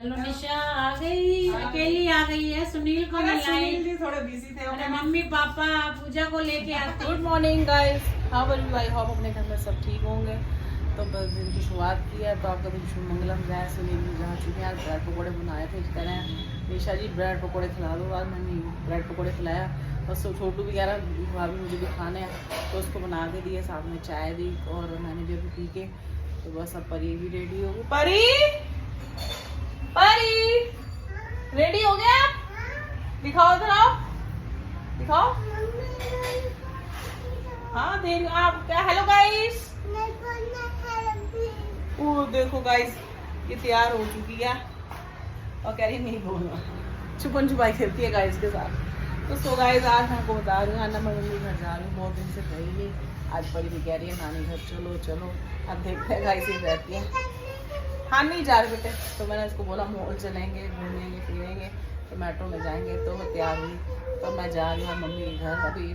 Hello निशा आ गई, अकेली आ गई है। सुनील को मिलाई, थोड़े बिजी थे। अरे मम्मी पापा पूजा को लेके आते। Good morning guys, how are you? I hope अपने घर में सब ठीक होंगे। तो बस दिन की शुरुआत की है, तो आपका दिन शुभ मंगलम जाए। सुनील भी जा चुके हैं, आज ब्रेड पकौड़े बनाए थे। कह रहे हैं निशा जी ब्रेड पकौड़े खिला दो। आज मैंने ब्रेड पकौड़े खिलाया। बस छोटू भी कह रहा भाभी मुझे भी खाने हैं, तो उसको बना के दिए, साथ में चाय दी और मैंने भी अभी पी के। तो बस अब परी भी रेडी हो गई। परी परी रेडी हो गया? दिखाओ इधर, आओ दिखाओ। हाँ देख आप क्या। हेलो गाइस, देखो गाइस ये तैयार हो चुकी है और कह रही नहीं बोलना, छुपन छुपाई खेलती है गाइस के साथ। तो सो गाइस आज मैं आपको बता रही हूँ, मैं मम्मी घर जा रही हूँ, बहुत दिन से गई नहीं। आज परी भी कह रही है नानी घर चलो चलो। अब देखते हैं गाइस, ये रहती है। हाँ नहीं जा रहे बेटे, तो मैंने उसको बोला मॉल चलेंगे, घूमेंगे फिरेंगे, तो मेट्रो में जाएंगे। तो वो तैयार हुई, तो मैं जा रही हूँ मम्मी के घर। अभी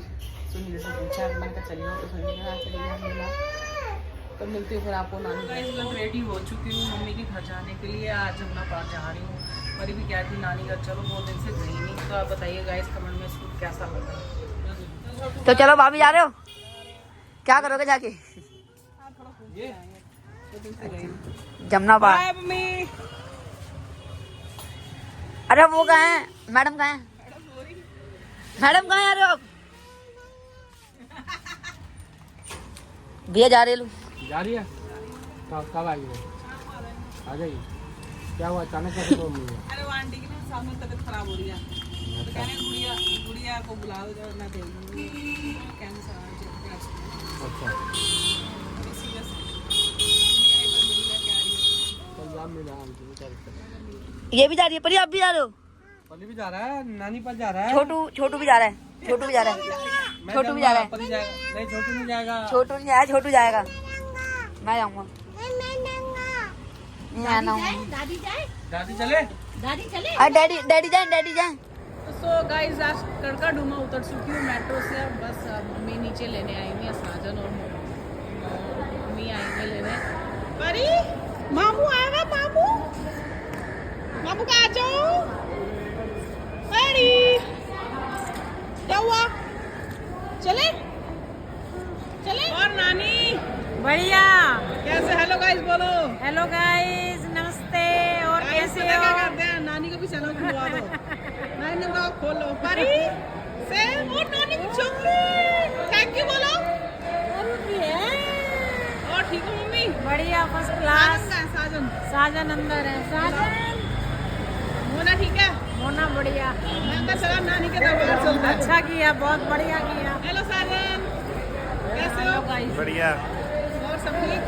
सुनील से पूछा, मैंने कहा चलिए, तो सुनील कहा चलिए मिला। तो मिलती हूँ फिर आपको नानी। मैं रेडी हो चुकी हूँ मम्मी के घर जाने के लिए। आज जमुना पार्क जा रही हूँ। परी भी क्या थी नानी घर चलो, बहुत दिन से गई नहीं। तो आप बताइए गाइस कमेंट में इसको कैसा लगा। तो चलो भाभी जा रहे हो, क्या करोगे जाके? जमुना पार्क। अरे वो कहाँ है मैडम, कहाँ है मैडम, कहाँ आ रहे हो आप? भैया जा रहे लो, जा रही है? कब आएगी? आ जाएगी? क्या हुआ अचानक कैसे बोल रही है? अरे वो आंटी की ना सामने तबीयत खराब हो रही है, तो कह रहे हैं गुड़िया को बुला दो, जब मैं भेजूंगी कैंसर। अच्छा ये भी जा रही है परी, आप भी जा रहे हो? पली भी जा रहा है, नानी पर जा रहा है। छोटू भी जा रहा है, छोटू भी जा रहा है, छोटू भी जा रहा है। नहीं छोटू नहीं जाएगा, छोटू नहीं जाएगा, छोटू जाएगा। मैं जाऊंगा, मैं आना हूँ। दादी चले? डैडी डैडी जाए, डैडी जाए। सो गाइस आज कड़का डूमा उतर चुकी हूँ मेट्रो से। अब बस मम्मी नीचे लेने आएंगी, साजन और मम्मी आएंगे लेने। परी मामू आएगा, मामू मामू का आ जाओ। परी क्या हुआ? चले चले। और नानी बढ़िया। कैसे? हेलो गाइस बोलो। हेलो गाइस, नमस्ते। और कैसे क्या हो? करते हैं, नानी को भी चलो खुलवा दो। नानी ने कहा खोलो। परी से वो नानी की चॉकलेट, थैंक यू बोलो। और ठीक हो मम्मी? बढ़िया, फर्स्ट क्लास। साजन साजन अंदर है। साजन मोना ठीक है? होना बढ़िया। मैं तो चला नानी के दरबार चलते हैं। अच्छा किया, बहुत बढ़िया किया। हेलो साजन, कैसे हो? बढ़िया। और सब ठीक?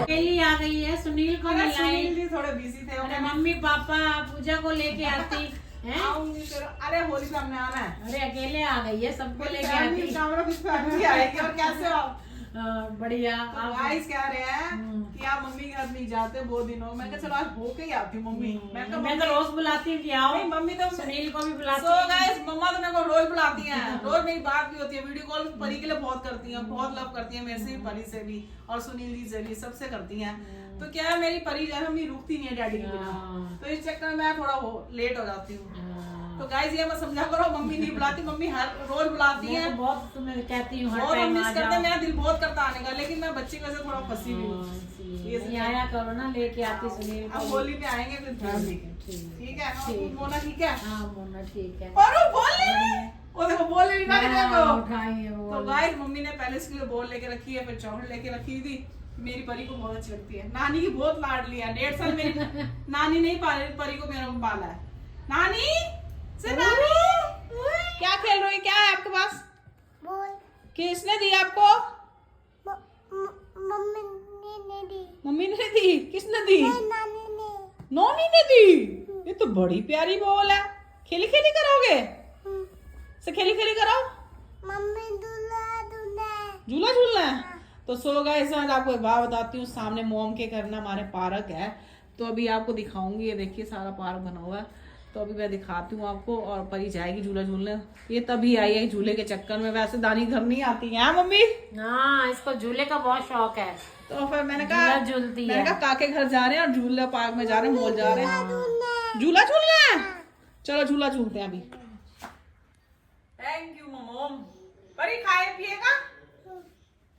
अकेली आ गई है। सुनील को मिलाई, थोड़े बिजी थे। अरे मम्मी पापा पूजा को लेके आती हैं। आऊंगी फिर। अरे होली पे हमने आना है। अरे अकेले आ गई है, सबको लेके आती। फैमिली आएगी। और कैसे हो आप? बढ़िया। तो गाइस कह रहे हैं कि आप मम्मी के घर नहीं जाते बहुत दिनों। मैं कहा चलो आज होके ही आती हूँ मम्मी। मैं तो रोज बुलाती हूँ कि आओ। नहीं, मम्मी तो सुनील को भी बुलाती सो हूँ। गाइस मम्मा तो मेरे को रोज बुलाती हैं, रोज मेरी बात भी होती है। वीडियो कॉल परी के लिए बहुत करती हैं, बहुत लव करती हैं मेरे से भी, परी से भी और सुनील जी से भी, सबसे करती हैं। तो क्या है मेरी परी जो है मेरी रुकती नहीं है डैडी के बिना, तो इस चक्कर में मैं थोड़ा लेट हो जाती हूँ। तो गाइस ये मत समझा करो मम्मी नहीं बुलाती, मम्मी हर रोज बुलाती मैं है। तो बहुत तुम्हें कहती हूँ हर बहुत टाइम मिस आ करते हैं, जाओ। मेरा दिल बहुत करता आने का, लेकिन मैं बच्ची वजह से थोड़ा फंसी हुई हूँ। ये नहीं आया करो ना, लेके आती सुनील अब को। होली पे आएंगे फिर। ठीक है मोना ठीक है? हाँ मोना ठीक है। और वो बोल रही, वो देखो बोल रही ना देखो। उठाई है वो। तो गाइस मम्मी ने पहले इसके लिए बॉल लेके रखी है, फिर चॉकलेट लेके रखी थी। मेरी परी को बहुत अच्छी लगती है, नानी की बहुत लाडली है। 1.5 साल मेरी नानी नहीं पाली, परी को मेरा पाला है। नानी से नानी क्या खेल रही, क्या है आपके पास? किसने दी आपको? मम्मी ने दी। किसने दी? नोनी ने दी। ये तो बड़ी प्यारी बॉल है, खेली खेली करोगे? से खेली खेली करो। झूला झूलना है। तो सो गाइस आज आपको एक बात बताती हूँ, सामने मोम के घर ना हमारे पार्क है, तो अभी आपको दिखाऊंगी। ये देखिए सारा पार्क बना हुआ है। तो तो अभी मैं दिखाती हूँ आपको। और परी जाएगी झूला झूलने, ये तभी आई है झूले के चक्कर में, वैसे दानी घर नहीं आती है मम्मी। हाँ, इसको झूले का बहुत शौक है, तो फिर मैंने कहा काके घर जा रहे हैं और झूला पार्क में जा रहे हैं, मॉल जा रहे हैं, झूला झूलना है, चलो झूला झूलते हैं अभी। थैंक यू ममोम। परी खाए पिएगा,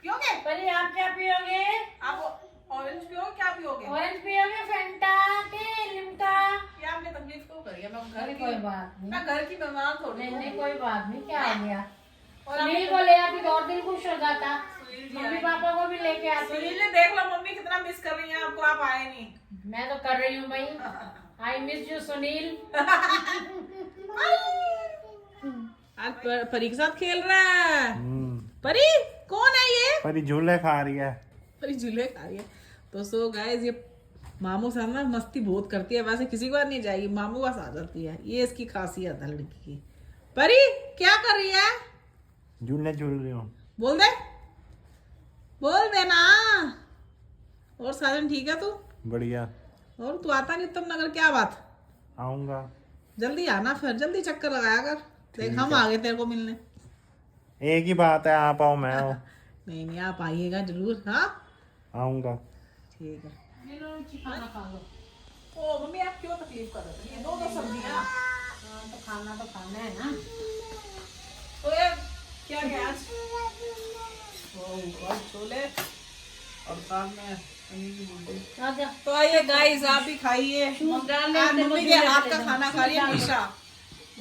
पियोगे? परी आप क्या पियोगे? आप ऑरेंज पियोगे, क्या पियोगे? ऑरेंज पियोगे, फेंटा के लिम्का? क्या आपने तकलीफ क्यों करी है? मैं घर अरे की, कोई बात नहीं, मैं घर की मेहमान थोड़ी नहीं हूँ। नहीं कोई बात नहीं, क्या आ गया। और सुनील को ले आती तो और दिल खुश हो जाता, सुनील जी मम्मी आए। पापा को भी लेके आती। सुनील ने देख लो मम्मी कितना मिस कर रही है आपको, आप आए नहीं। मैं तो कर रही हूँ भाई, आई मिस यू सुनील। आज परी के साथ खेल रहा है। परी कौन है ये? परी झूले खा रही है। परी झूले खा रही है। तो सो गाइस ये मामू साथ ना मस्ती बहुत करती है, वैसे किसी को नहीं जाएगी, मामू पास आ जाती है, ये इसकी खासियत है लड़की की। परी क्या कर रही है? झूले झूल रही हूँ। बोल दे, बोल देना। और साजन ठीक है तू? बढ़िया। और तू आता नहीं उत्तम नगर, क्या बात? आऊंगा। जल्दी आना, फिर जल्दी चक्कर लगाया कर। देख हम आ गए तेरे को मिलने। एक ही बात है, आप आओ मैं आओ। नहीं नहीं आप आइएगा जरूर। हाँ आऊंगा। ठीक है। खाना खा लो। ओ मम्मी आप क्यों तकलीफ कर रही है? दो सब्जियां। हाँ तो खाना है ना। तो ये क्या है आज? ओ छोले और साथ में पनीर की भुर्जी। आजा। तो आइए गाइस आप भी खाइए। आज मम्मी के हाथ का खाना खा रही है निशा।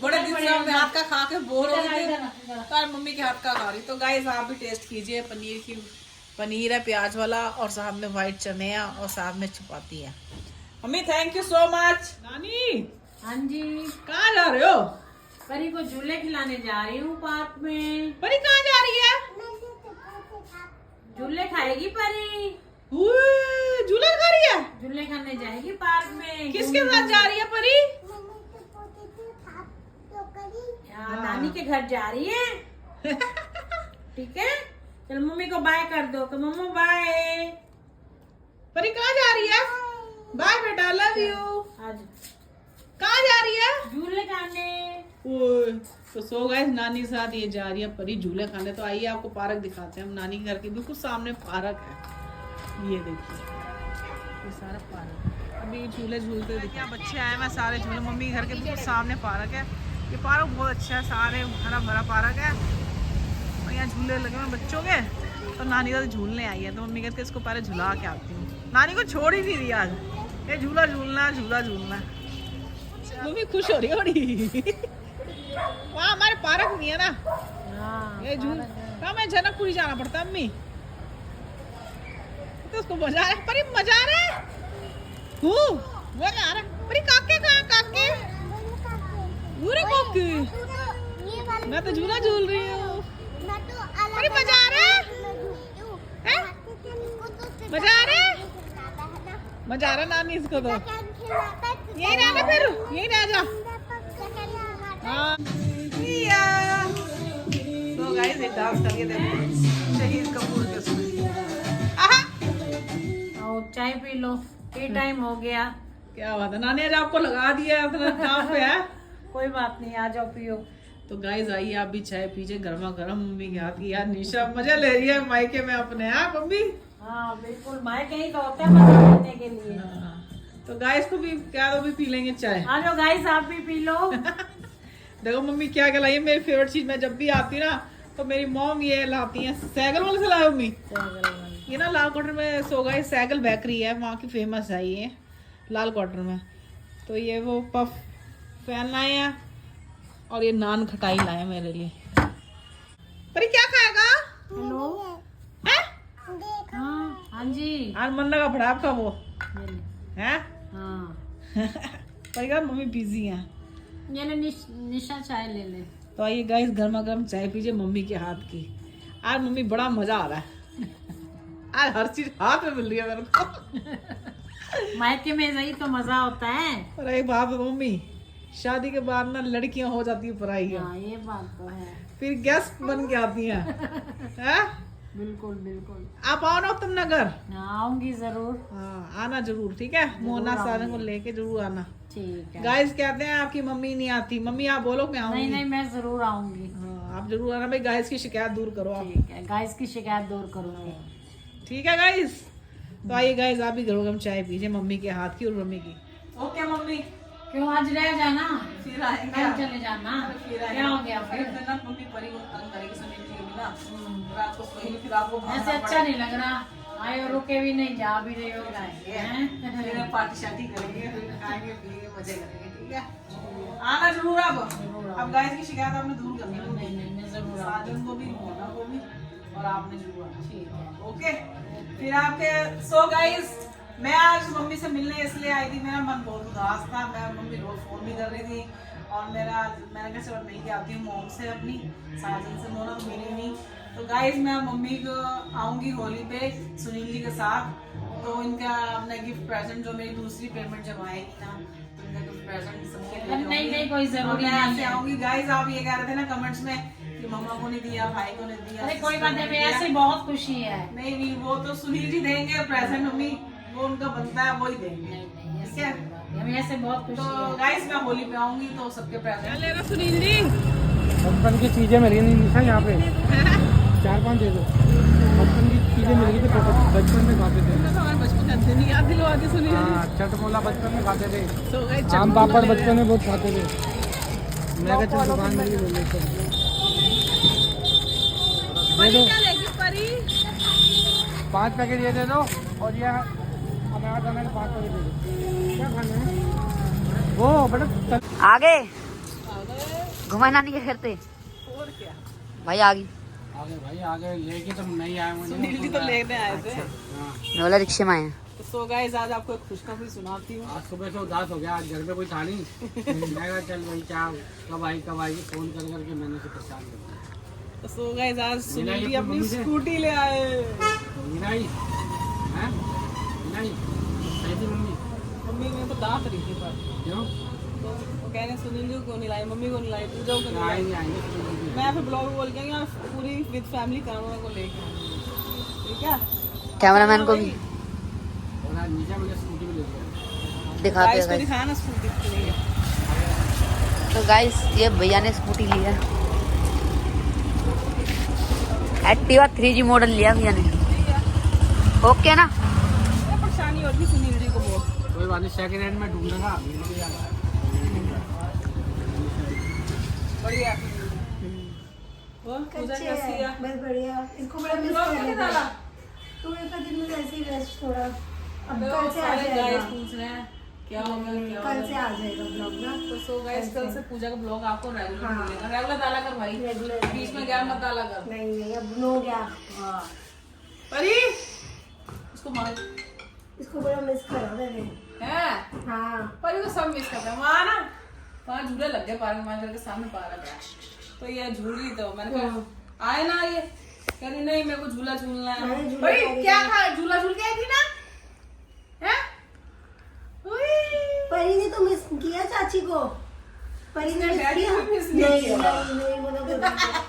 बड़े दिन से मैं हाथ का खा के बोर हो गई थी, तो आज मम्मी के हाथ का खा रही। तो गाइस आप भी टेस्ट कीजिए। पनीर है प्याज वाला, और साथ में व्हाइट चने हैं, और साथ में चपाती है। Mummy thank you so much. नानी हाँ जी, कहाँ जा रहे हो? परी को झूले खिलाने जा रही हूँ पार्क में। परी कहाँ जा रही है? झूले खाएगी परी, झूला खा रही है? झूले खाने जाएगी पार्क में। किसके साथ जा रही है परी? नानी के घर जा रही है। ठीक है, चल मम्मी को बाय कर दो कि मम्मा बाय। परी कहाँ जा रही है? बाय बेटा, लव यू। आज कहाँ जा रही है? झूले खाने। ओए तो सो गाइस नानी के साथ ये जा रही है परी झूले खाने। तो आइए आपको पार्क दिखाते हैं। हम नानी के घर के बिल्कुल सामने पार्क है, ये देखिए ये सारा पार्क। अभी झूले झूलते देखिए बच्चे आए हैं, सारे झूले मम्मी के घर के बिल्कुल सामने पार्क है। ये पार्क बहुत अच्छा है, सारे हरा भरा पार्क है, और यहाँ झूले लगे हुए बच्चों के। तो नानी का झूलने आई है, तो मम्मी कहती है इसको पहले झुला के आती हूँ। नानी को छोड़ ही नहीं दिया आज, ये झूला झूलना झूला झूलना। मम्मी खुश हो रही बड़ी। वहाँ हमारे पार्क नहीं है ना, ये झूल कहाँ मैं जनकपुरी जाना पड़ता है अम्मी। तो उसको मजा आ रहा है परी, मजा आ रहा है। मजा आ रहा है परी। काके कहाँ काके? मैं तो झूला झूल रही हूँ। परी मजा आ रहा है? मजा आ रहा है? मजा आ रहा है नानी इसको। तो यही रहना, फिर यही रह जा। हाँ तो गाइस एक डांस करिए देखो शहीद कपूर के उसमें। और चाय पी लो, टी टाइम हो गया। क्या बात है, नानी आज आपको लगा दिया अपना काम पे है। कोई बात नहीं, आ जाओ पियो। तो गाइस आइए आप भी चाय पीजिए गर्मा गर्म मम्मी के हाथ की। यार निशा मजा ले रही है मायके में अपने। हाँ मम्मी? हाँ बिल्कुल, माए कहीं का होता है मजा लेने के लिए। तो गाइस को भी क्या दो, भी पी लेंगे चाय। आ जाओ गाइस आप भी पी लो। देखो मम्मी क्या क्या लाई है, मेरी फेवरेट चीज। मैं जब भी आती ना तो मेरी मॉम ये लाती है, सैगल वाले से लाए मम्मी। ये ना लाल क्वार्टर में सो गाइस सैगल बेकरी है, वहाँ की फेमस है ये लाल क्वार्टर में। तो ये वो पफ फैन लाए हैं, और ये नान खटाई लाए मेरे लिए। परी क्या खाएगा? हेलो। हैं? हाँ जी। आज मन लगा पड़ा आपका वो ये ले। है। हाँ परी का मम्मी बिजी है। ये ले निशा चाय ले ले। तो आइए गाइस गर्मा गर्म चाय पीजिए मम्मी के हाथ की। आज मम्मी बड़ा मजा आ रहा है। आज हर चीज हाथ में मिल रही है मेरे को। मायके में सही तो मजा होता है। और एक बात है मम्मी, शादी के बाद ना लड़कियां हो जाती है पराई। हाँ ये बात तो है। फिर गेस्ट बन के आती हैं। हैं? बिल्कुल बिल्कुल। आप आओ ना उत्तम नगर। हाँ आऊंगी जरूर। हाँ आना जरूर, ठीक है। मोहना साधन को लेके जरूर आना। ठीक है। गाइस कहते हैं आपकी मम्मी नहीं आती, मम्मी आप बोलो मैं आऊंगी। नहीं नहीं, मैं जरूर आऊंगी। हाँ, आप जरूर आना भाई, गाइस की शिकायत दूर करो आप। ठीक है, गाइस की शिकायत दूर करूंगी। ठीक है गाइस, तो आइए गाइस आप भी गरम चाय पीजिए मम्मी के हाथ की और मम्मी की। ओके मम्मी, क्यों आज रह जाना, फिर आएंगे कल आप। चले जाना, फिर आएंगे। क्या हो गया फिर फिर? ना मम्मी परी को तंग करेगी सुनील जी भी ना, रात को सोएगी फिर आपको भागना ऐसे अच्छा नहीं लग रहा। आए और रुके भी नहीं, जा भी रहे हो पड़ेगा। फिर पार्टी शार्टी करेंगे, फिर खाएंगे पिएंगे मजे करेंगे। ठीक है, आना जरूर अब गाइस की शिकायत आपने दूर करनी है। नहीं नहीं, मैं जरूर साजन को भी, मोना को भी, और आपने जरूर आना। ठीक है। ओके, फिर आपके सो गाइस मैं आज मम्मी से मिलने इसलिए आई थी, मेरा मन बहुत उदास था। मैं मम्मी रोज फोन भी कर रही थी और मैंने कहा चलो मिल के आती हूँ मॉम से अपनी, साजन से। मोना तो मिली नहीं। तो गाइस मैं मम्मी को आऊंगी होली पे सुनील जी के साथ, तो इनका अपना गिफ्ट प्रेजेंट जो मेरी दूसरी पेमेंट जब आएगी ना, तो इनका गिफ्ट प्रेजेंट सबके लिए नहीं नहीं, कोई जरूरी मैं नहीं ऐसे है। आऊंगी। गाइस आप ये कह रहे थे ना कमेंट्स में कि मम्मा को नहीं दिया, भाई को नहीं दिया। अरे कोई बात नहीं, हमें ऐसे बहुत खुशी है। नहीं नहीं, वो तो सुनील जी देंगे प्रेजेंट, मम्मी वो उनका बनता है, वो ही देंगे। नहीं नहीं, ठीक है, हमें ऐसे बहुत खुशी तो है। गाइस मैं होली पे आऊंगी तो सबके प्रेजेंट लेगा सुनील जी। बचपन की चीजें मिली नहीं निशा यहाँ पे, 4-5 दे दो। बचपन की चीजें मिल गई तो बचपन में खाते थे। हमारे बचपन का दिन याद दिलवा दी सुनील जी। हाँ, चटमोला बचपन में खाते थे, तो गाइस आम पापड़ बचपन में बहुत खाते थे। मैं कहता दुकान में ले लेते दे दो, क्या लेगी परी? 5 पैकेट ये दे दो और ये अनार दाना के 5 पैकेट दे दो। क्या खाना है वो बेटा? आगे घुमा नानी के घर पे। और क्या, भाई आगे आगे भाई आगे लेके तो नहीं आए मुझे। सुनील जी तो लेने आए थे। हाँ, मैं वाला रिक्शे में आए। तो सो गाइस आज आपको एक खुशखबरी सुनाती हूँ। आज सुबह से उदास हो गया, आज घर पे कोई था नहीं। मैं कहा चल भाई क्या कब आई फोन कर करके मैंने से परेशान कर दिया। तो सो गाइस आज सुनील जी अपनी अपनी मम्मी से? स्कूटी ले आए। मीनाई हैं मीनाई कैसी मम्मी मम्मी ने तो डांट रही थी पर, क्यों तो वो कह रहे सुनील जी को नहीं लाई, मम्मी को नहीं लाई, पूजा को नहीं लाई। आएंगे आएंगे सुनील जी। मैं फिर ब्लॉग बोल के यहाँ पूरी विद फैमिली कानून को लेके आऊंगी। ठीक है, कैमरामैन को भी और आज नीचे मुझे स्कूटी भी ले लिया। दिखाते गाइस को हैं। दिखाया ना स्कूटी कितनी है। तो गाइस ये भैया ने स्कूटी लिया, एक्टिवा 3G मॉडल लिया भैया ने। ओके ना, ये परेशानी होगी सुनील जी को बहुत। कोई बात नहीं, सेकंड हैंड में ढूंढूंगा। बढ़िया। वो पूजा कैसी है? बस बढ़िया। इसको बड़ा मिस ब्लॉग कर में नहीं रहा डाला? था तो एक दिन में ऐसे ही रेस्ट थोड़ा, अब तो कल से आ सारे जाएगा। guys पूछ रहे हैं क्या होगा क्या कल होगा। से आ जाएगा ब्लॉग ना। तो सो गाइस कल से पूजा का ब्लॉग आपको रेगुलर हाँ। मिलेगा। रेगुलर डाला कर भाई, रेगुलर बीच में गैप मत डाला कर। नहीं नहीं, अब नो गया। हाँ परी उसको मार इसको बड़ा मिस कर रहा था मैं। है। हाँ परी को सब मिस करते हैं वहाँ ना, वहाँ झूले लग गए पार्क में के सामने पार्क है, तो ये झूल रही तो मैंने कहा आए ना ये, कह रही नहीं मेरे को झूला झूलना है। मैंने झूला भाई खरीदा। क्या खा झूला झूल के आई थी ना, हैं? उई। परी ने तो मिस किया चाची को। परी ने मिस डैडी किया? को miss नहीं नहीं किया। नहीं नहीं, मना कर दिया।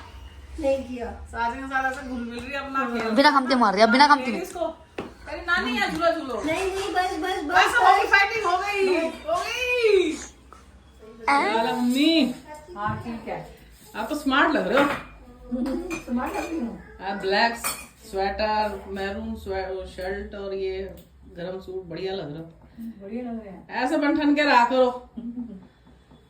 नहीं किया। साजिन के साथ ऐसे घुल मिल रही है अपना खेल। बिना कमते मार दिया, बिना कमते खेल इसको, कह रही नानी यार झूला झूलो। नहीं नहीं, बस बस बस बस हो गई फाइटिंग, हो गई यार मम्मी। हाँ ठीक है, आप तो स्मार्ट लग रहे हो। स्मार्ट लगती हूँ। ब्लैक स्वेटर, मैरून शर्ट और ये गरम सूट बढ़िया लग रहा है। बढ़िया लग रहे हैं। ऐसे बन के रहा करो।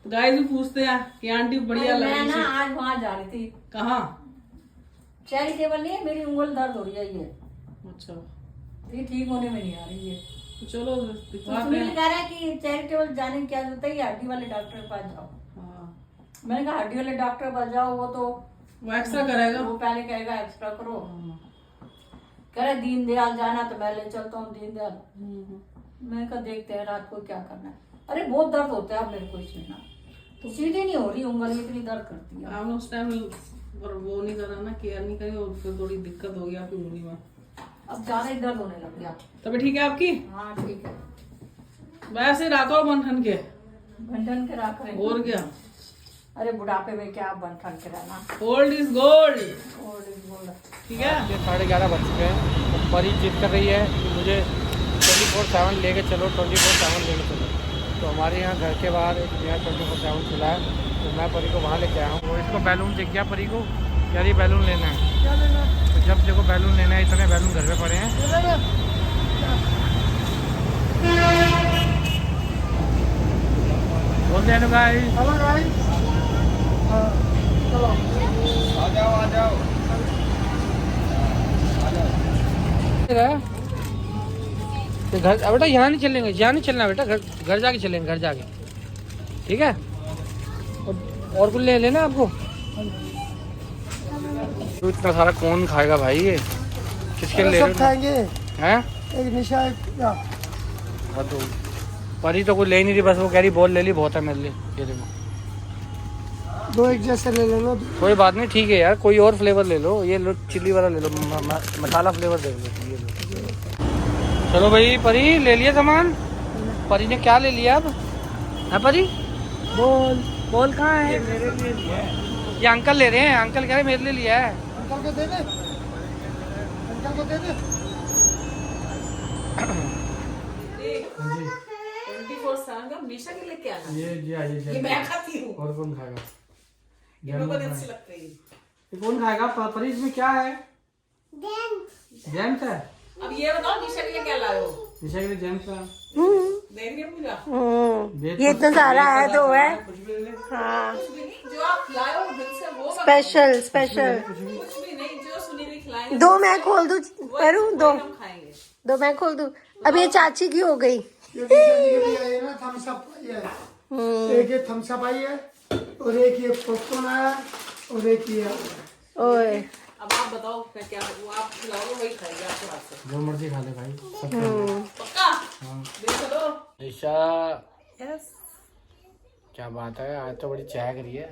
तो गाइस भी पूछते हैं कि आंटी बढ़िया लग मैं रही ना है। आज वहाँ जा रही थी, कहाँ? चैरिटेबल नहीं है, मेरी उंगल दर्द हो रही है ये अच्छा ये ठीक होने में नहीं आ रही है। तो चलो तो दिखवाते सुनील हैं। कह रहा है कि चैरिटेबल जाने की क्या जरूरत है, ये हड्डी वाले डॉक्टर के पास जाओ। हाँ, मैंने कहा हड्डी वाले डॉक्टर के पास जाओ, वो तो वो एक्स्ट्रा करेगा। वो पहले कहेगा एक्स्ट्रा करो। हाँ, कह रहे दीनदयाल जाना, तो मैं ले चलता हूँ दीनदयाल। हम्म। मैंने कहा देखते हैं रात को क्या करना है। अरे बहुत दर्द होता है अब मेरे को इसमें ना, तो सीधी नहीं हो रही उंगल, इतनी दर्द करती है। आपने उस टाइम पर वो नहीं करा ना, केयर नहीं करी और फिर थोड़ी दिक्कत हो गई आपकी उंगली में। अब ज्यादा ही दर्द होने लग गया। तभी ठीक है आपकी? हाँ ठीक है, वैसे रातो बन ठन के बंधन के रख रहे हैं। और क्या, अरे बुढ़ापे में क्या बंधन के रहना। Old is gold. और बोल ठीक है, ये 11:30 बज चुके हैं। तो परी जिद कर रही है कि मुझे 24/7 लेके चलो, 24/7 लेके चलो। तो हमारे यहाँ घर के बाहर एक नया 24/7 खुला है, तो मैं परी को वहाँ लेके आया हूँ। वो इसको बैलून दिख गया परी को, यार ये बैलून लेना है। क्या लेना? तो जब देखो बैलून लेना है, इतने बैलून घर पे पड़े हैं। बोल दे गाइस, हेलो गाइस, चलो आ जाओ आ जाओ। तो घर बेटा यहाँ नहीं चलेंगे, यहाँ नहीं चलना बेटा, घर जाके चलेंगे, घर जाके, ठीक है। और कुछ ले लेना आपको। तो इतना सारा कौन खाएगा भाई, ये किसके लिए ले रहे हो? खाएंगे हैं? एक निशा क्या? हाँ तो परी तो कुछ ले नहीं रही, बस वो कह रही बॉल ले ली, बहुत है मेरे लिए। ये देखो 2 एक जैसे ले लो। कोई बात नहीं, ठीक है यार, कोई और फ्लेवर ले लो। ये लो चिल्ली वाला ले लो, मसाला फ्लेवर दे लो। ये लो। चलो भाई परी ले लिया सामान। परी ने क्या ले लिया अब? है परी? बॉल कहाँ है? ये मेरे लिए लिया है। ये अंकल ले रहे हैं, अंकल कह रहे मेरे लिए लिया है। अंकल को दे दे, अंकल को दे दे। 24/7 का हमेशा के लिए क्या है? ये मैं खाती हूँ। और कौन खाएगा? ये मेरे को अच्छी लगती है। ये कौन खाएगा? परी इसमें क्या है? जेम्स है। अब ये बताओ निशा के लिए क्या लाए हो? निशा के लिए जेम्स है। देख रही हो पूरा? ये इतना सारा है तो है। कुछ भी ले ले। हाँ कुछ भी नहीं, जो आप लाए हो दिल से वो स्पेशल। कुछ भी नहीं, जो सुनील खिलाएंगे 2 मैं खोल दूँ करूँ? 2 हम खाएंगे। 2 मैं खोल दूँ। अब ये चाची की हो गई। एक ये थम्स अप आई है, और एक ये पॉपकॉर्न आया, और एक ये ओए अब आप बताओ मैं क्या वो आप खिलाओगे वही खाएंगे आपके हाथ से। जो मर्जी खा ले भाई। पक्का? देख लो। निशा यस। क्या बात है, आज तो बड़ी चाय करी है।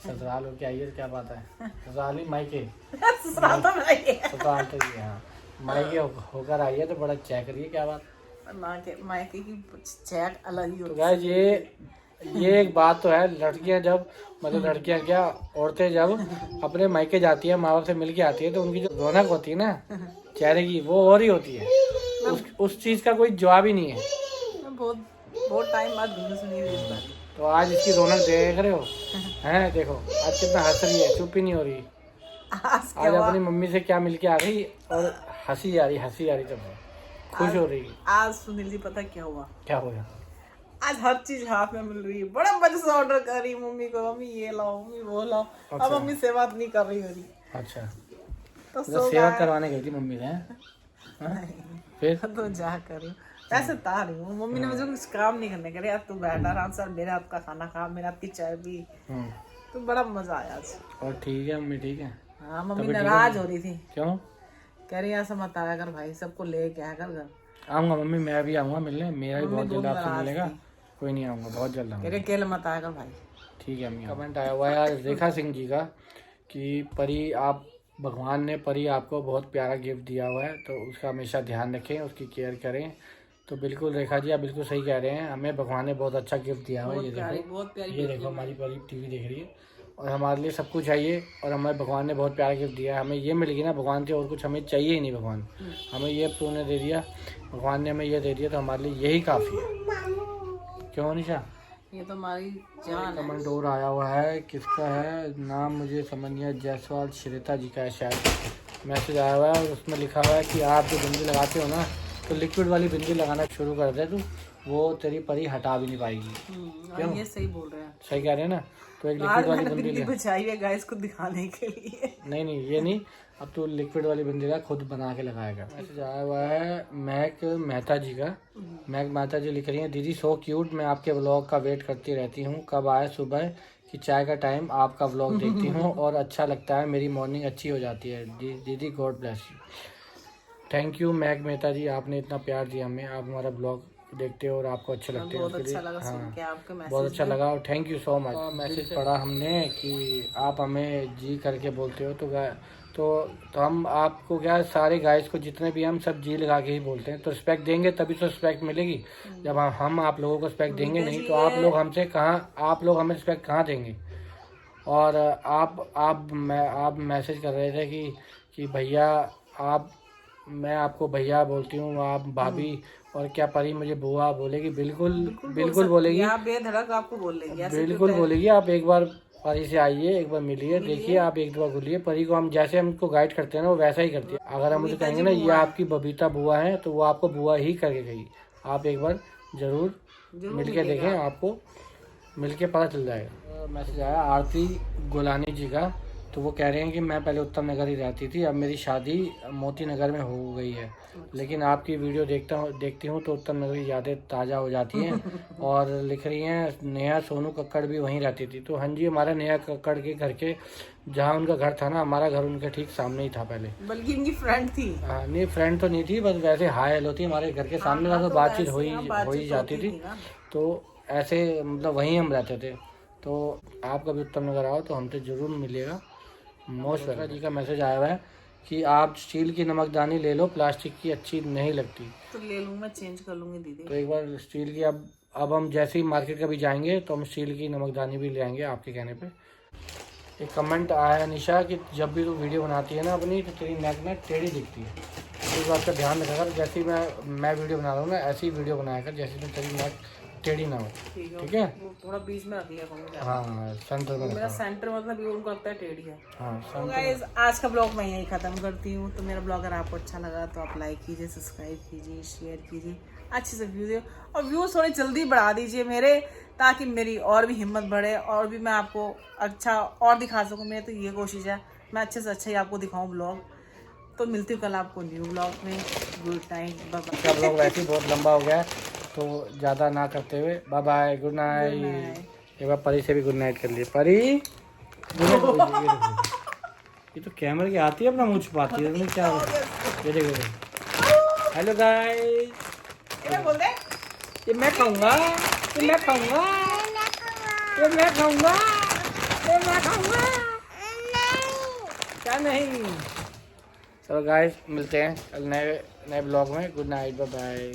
ससुराल हो के आई है, क्या बात है? ससुराल ही मायके? ससुराल तो मैं ससुराल तो ये, हाँ मायके होकर आई है, तो बड़ा चाय करी है, क्या बात? मायके की चैट अलग ही तो होती गाइस ये एक बात तो है, लड़कियां जब मतलब लड़कियां क्या औरतें जब अपने मायके जाती है, माँ बाप से मिल के आती है, तो उनकी जो रौनक होती है ना चेहरे की, वो और ही होती है। उस चीज का कोई जवाब ही नहीं है। बहुत टाइम बाद सुनी इस बात। तो आज इसकी रौनक देख रहे हो हैं? देखो आज कितना हंस रही है, चुप ही नहीं हो रही। आज अपनी मम्मी से क्या मिल के आ गई, और हंसी आ रही तब खुश हो रही। आज सुनील जी पता क्या हुआ? क्या हो गया? आज हर चीज हाथ में मिल रही है, बड़ा मजे से ऑर्डर कर रही मम्मी को, मम्मी ये लाओ, मम्मी वो लाओ। अब मम्मी सेवा नहीं कर रही हो रही। अच्छा, तो सेवा करवाने गई थी मम्मी ने? फिर तो जा कर रही हूँ, ऐसे ता रही हूँ। मम्मी ने मुझे कुछ काम नहीं करने करे, यार तू बैठा आराम से मेरे हाथ का खाना खा, मेरे हाथ की चाय पी, तो बड़ा मजा आया आज। और ठीक है मम्मी? ठीक है। हाँ मम्मी नाराज हो रही थी। क्यों? कह रही ऐसा मत आया कर भाई, सबको ले के आया कर घर। आऊंगा मम्मी, मैं भी आऊंगा मिलने, मेरा भी बहुत जल्द आपसे मिलेगा। कोई नहीं आऊंगा, बहुत जल्द आऊंगा। अकेले मत आया कर भाई। ठीक है मम्मी। कमेंट आया हुआ है आज रेखा सिंह जी का कि परी आप, भगवान ने परी आपको बहुत प्यारा गिफ्ट दिया हुआ है, तो उसका हमेशा ध्यान रखें, उसकी केयर करें। तो बिल्कुल रेखा जी आप बिल्कुल सही कह रहे हैं, हमें भगवान ने बहुत अच्छा गिफ्ट दिया हुआ है। ये देखो हमारी परी टीवी देख रही है, और हमारे लिए सब कुछ चाहिए, और हमें भगवान ने बहुत प्यारा गिफ्ट दिया है। हमें ये मिल गई ना भगवान से, और कुछ हमें चाहिए ही नहीं। भगवान हमें ये तूने दे दिया, भगवान ने हमें ये दे दिया, तो हमारे लिए यही काफ़ी है। क्यों निशा? ये तो हमारी जान है। कमेंट और आया हुआ है, किसका है नाम मुझे समझ नहीं आया, जायसवाल श्रेता जी का है शायद। मैसेज आया हुआ है, और उसमें लिखा हुआ है कि आप जो बिंदी लगाते हो ना, तो लिक्विड वाली बिंदी लगाना शुरू कर दे तू, वो तेरी परी हटा भी नहीं पाएगी। क्यों? ये सही बोल रहे हैं। सही कह रहे हैं ना? तो एक लिक्विड वाली बिंदी बचाई है गाइस को दिखाने के लिए। नहीं ये नहीं, अब तू लिक्विड वाली बिंदी का खुद बना के लगाएगा। मैसेज आया हुआ है महक मेहता जी का। महक मेहता जी लिख रही हैं, दीदी सो क्यूट, मैं आपके व्लॉग का वेट करती रहती हूँ, कब आए सुबह की चाय का टाइम, आपका व्लॉग देखती हूँ और अच्छा लगता है, मेरी मॉर्निंग अच्छी हो जाती है। दीदी God bless you. Thank you महक मेहता जी, आपने इतना प्यार दिया हमें, आप हमारा ब्लॉग देखते हो और आपको अच्छे लगते हैं। बहुत अच्छा लगा सुन के आपके मैसेज, बहुत अच्छा लगा, और thank you so much. Message पढ़ा हमने कि आप हमें जी करके बोलते हो, तो हम आपको क्या, सारे गाइस को जितने भी हम सब जी लगा के ही बोलते हैं। तो रिस्पेक्ट देंगे तभी तो रिस्पेक्ट मिलेगी। जब हम आप लोगों को रिस्पेक्ट देंगे नहीं, तो आप लोग हमसे कहाँ, आप लोग हमें रिस्पेक्ट कहाँ देंगे। और आप मैसेज कर रहे थे कि भैया आप मैं आपको भैया बोलती हूँ, आप भाभी, और क्या परी मुझे बुआ बोलेगी? बिल्कुल बिल्कुल बोलेगी, आप बेधड़क आपको बोल लेंगे ऐसे बिल्कुल बोलेगी। आप एक बार परी से आइए, एक बार मिलिए, देखिए, आप एक दो बार बोलिए। परी को हम जैसे हमको गाइड करते हैं ना, वो वैसा ही करती है। अगर हम उसे कहेंगे ना ये आपकी बबीता बुआ है, तो वो आपको बुआ ही करके कहेगी। आप एक बार जरूर मिलके देखें, आपको मिलके पता चल जाएगा। मैसेज आया आरती गोलानी जी का, तो वो कह रहे हैं कि मैं पहले उत्तम नगर ही रहती थी, अब मेरी शादी मोती नगर में हो गई है, लेकिन आपकी वीडियो देखती हूँ तो उत्तम नगर की यादें ताज़ा हो जाती हैं। और लिख रही हैं नेहा सोनू कक्कड़ भी वहीं रहती थी। तो हाँ जी, हमारा नेहा कक्कड़ के घर के जहाँ उनका घर था ना, हमारा घर उनके ठीक सामने ही था पहले। बल्कि इनकी फ्रेंड थी। हाँ, नहीं फ्रेंड तो नहीं थी, बस वैसे हाय हेलो थी, हमारे घर के सामने था, तो बातचीत हो ही जाती थी। तो ऐसे मतलब वहीं हम रहते थे। तो आप कभी उत्तम नगर आओ तो हमसे ज़रूर मिलिएगा। मोस्ट वेलकम जी का मैसेज आया हुआ है कि आप स्टील की नमकदानी ले लो, प्लास्टिक की अच्छी नहीं लगती। तो ले लूँ, मैं चेंज कर लूँगी दीदी। तो एक बार स्टील की, अब हम जैसे ही मार्केट कभी जाएंगे तो हम स्टील की नमकदानी भी ले आएंगे आपके कहने पे। एक कमेंट आया है निशा कि जब भी तू वीडियो बनाती है ना अपनी, तो तेरी नेक में टेढ़ी दिखती है। तो इस बात का ध्यान रखा कर, जैसे ही मैं वीडियो बना रहा हूँ ना, ऐसी वीडियो बनाया कर जैसे तो तेरी नेक टेढ़ी ना हो। ठीक है, वो थोड़ा बीच में रख लिया करूँगा। हाँ सेंटर में। मेरा सेंटर मतलब ये उनको लगता है टेढ़ी है। हाँ तो गाइस आज का ब्लॉग मैं यही खत्म करती हूँ। तो मेरा ब्लॉग अगर आपको अच्छा लगा तो आप लाइक कीजिए, सब्सक्राइब कीजिए, शेयर कीजिए, अच्छे से व्यू दे, और व्यूज थोड़े जल्दी बढ़ा दीजिए मेरे, ताकि मेरी और भी हिम्मत बढ़े और भी मैं आपको अच्छा और दिखा सकूँ। मेरी तो ये कोशिश है, मैं अच्छे से अच्छा ही आपको दिखाऊँ ब्लॉग। तो मिलती हूँ कल आपको न्यू ब्लॉग में। Good night, bye bye. Blog वैसे ही बहुत लंबा हो गया है, तो ज़्यादा ना करते हुए बाय बाय, गुड नाइट। एक बार परी से भी गुड नाइट कर लिए। परी गुड नाइट। ये तो कैमरे की आती है, अपना मुँह छुपाती है। तुमने क्या ये देखो। हेलो गाइस, बोल दे, ये मैं खाऊंगा, ये मैं खाऊंगा, ये मैं खाऊंगा, ये मैं खाऊंगा, क्या नहीं। चलो गाइस, मिलते हैं कल नए ब्लॉग में। Good night, bye bye.